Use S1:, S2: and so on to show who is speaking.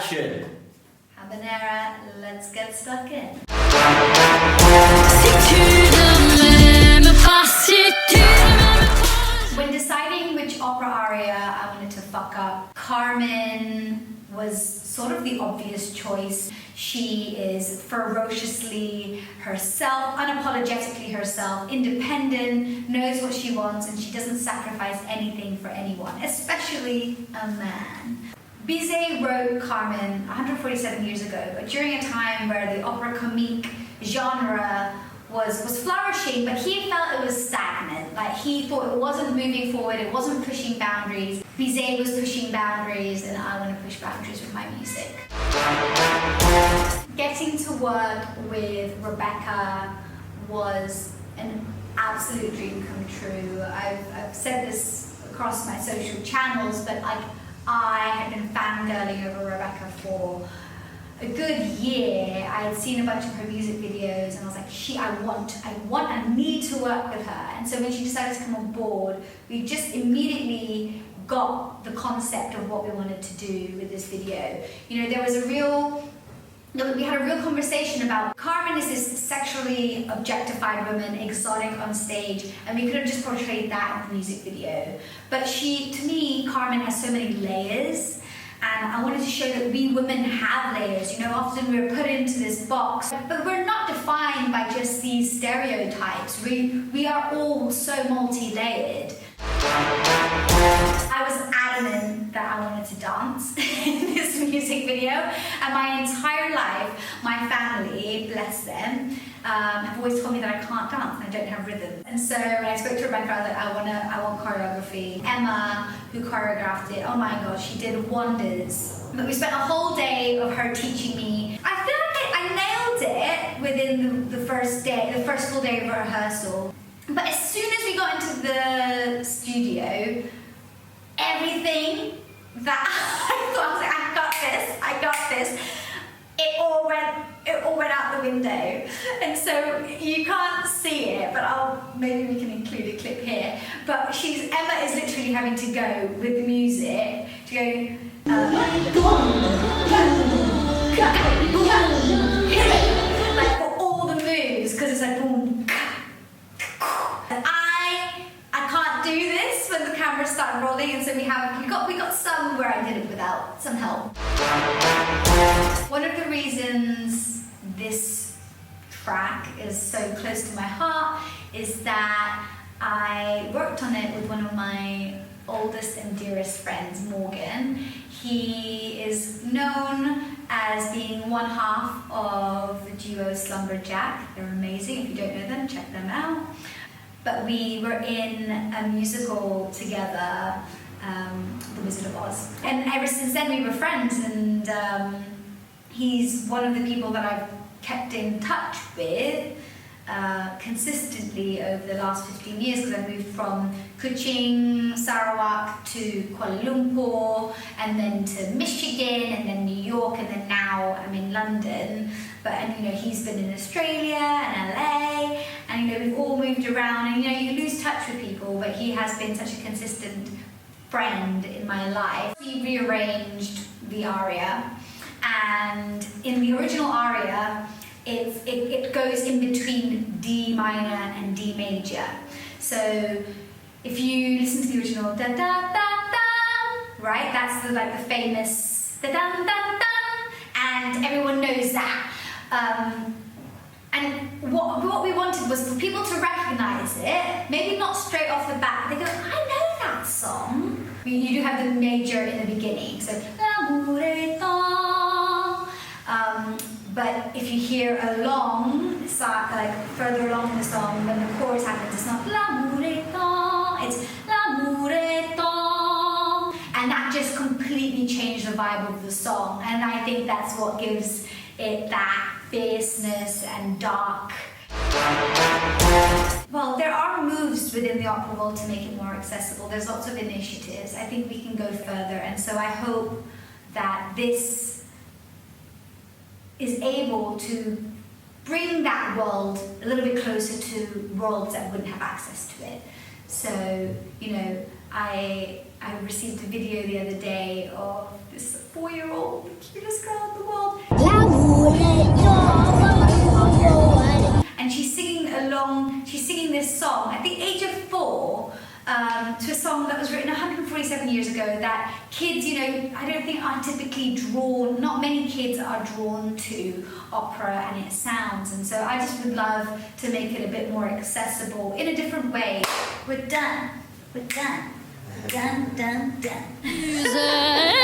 S1: Action!
S2: Habanera, let's get stuck in. When deciding which opera aria I wanted to fuck up, Carmen was sort of the obvious choice. She is ferociously herself, unapologetically herself, independent, knows what she wants, and she doesn't sacrifice anything for anyone, especially a man. Bizet wrote Carmen 147 years ago, but during a time where the opera comique genre was flourishing, but he felt it was stagnant. Like, he thought it wasn't moving forward, it wasn't pushing boundaries. Bizet was pushing boundaries, and I want to push boundaries with my music. Getting to work with Rebecca was an absolute dream come true. I've said this across my social channels, but I had been fangirling over Rebecca for a good year. I had seen a bunch of her music videos and I was like, I need to work with her. And so when she decided to come on board, we just immediately got the concept of what we wanted to do with this video. You know, we had a real conversation about Carmen is this sexually objectified woman, exotic on stage, and we could have just portrayed that in the music video. But to me, Carmen has so many layers, and I wanted to show that we women have layers. You know, often we're put into this box, but we're not defined by just these stereotypes. We are all so multi-layered. I was adamant that I wanted to dance in this music video, and my entire life, my family, bless them, have always told me that I can't dance and I don't have rhythm. And so when I spoke to Rebecca, I was like, I want choreography. Emma, who choreographed it, oh my gosh, she did wonders. But we spent a whole day of her teaching me. I feel like I nailed it within the first full day of rehearsal. But as soon as we got into the studio, everything that I thought, like, I got this, it all went out the window. And so you can't see it, but maybe we can include a clip here. But Emma is literally having to go with the music to go, like for all the moves, because it's like boom. I can't do this when the cameras start rolling, and so we got some where I did it without some help. One of the reasons this track is so close to my heart is that I worked on it with one of my oldest and dearest friends, Morgan. He is known as being one half of the duo Slumberjack. They're amazing. If you don't know them, check them out. But we were in a musical together, The Wizard of Oz. And ever since then we were friends, and he's one of the people that I've kept in touch with consistently over the last 15 years, because I moved from Kuching, Sarawak to Kuala Lumpur, and then to Michigan, and then New York, and then now I'm in London. And you know, he's been in Australia and LA, and you know, we've all moved around, and you know, you lose touch with people, but he has been such a consistent friend in my life. We rearranged the aria, and in the original aria, it goes in between D minor and D major. So if you listen to the original da da da da, right, that's the famous da da da da, and everyone knows that. And what we wanted was for people to recognize it, maybe not straight off the bat, they go, I know that song. You do have the major in the beginning, so l'amour but if you hear along, like further along in the song, when the chorus happens, it's not l'amour it's l'amour, and that just completely changed the vibe of the song. And I think that's what gives it that fierceness and dark. Well, there are moves within the opera world to make it more accessible. There's lots of initiatives. I think we can go further, and so I hope that this is able to bring that world a little bit closer to worlds that wouldn't have access to it. So, you know, I received a video the other day of this 4-year-old, the cutest to a song that was written 147 years ago that kids, you know, I don't think are typically drawn, not many kids are drawn to opera and its sounds, and so I just would love to make it a bit more accessible in a different way. We're done. We're done. Done, done, done.